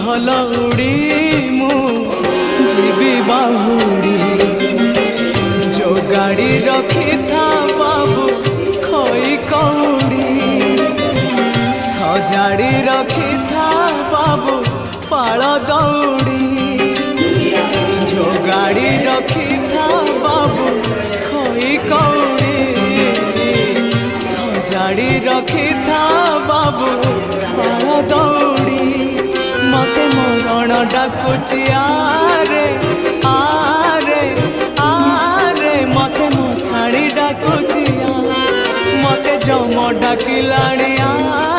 ଭଲ ଉଡ଼ି ମୁଁ ଯିବି ବାହୁଡ଼ି ଯୋଗାଡ଼ି ରଖିଥା ବାବୁ ଖଇ କଉଡ଼ି ସଜାଡ଼ି ରଖିଥା ବାବୁ ପାଳ ଦଉଡ଼ି ଯୋଗାଡ଼ି ରଖିଥା ବାବୁ ଖଇ କଉଡ଼ି ସଜାଡ଼ି ରଖିଥା ବାବୁ ପାଳ ଦଉଡ଼ି मते मरण डाकुची आरे आरे आरे मते मशाणी डाकुची मते जम डाकिलाणी आ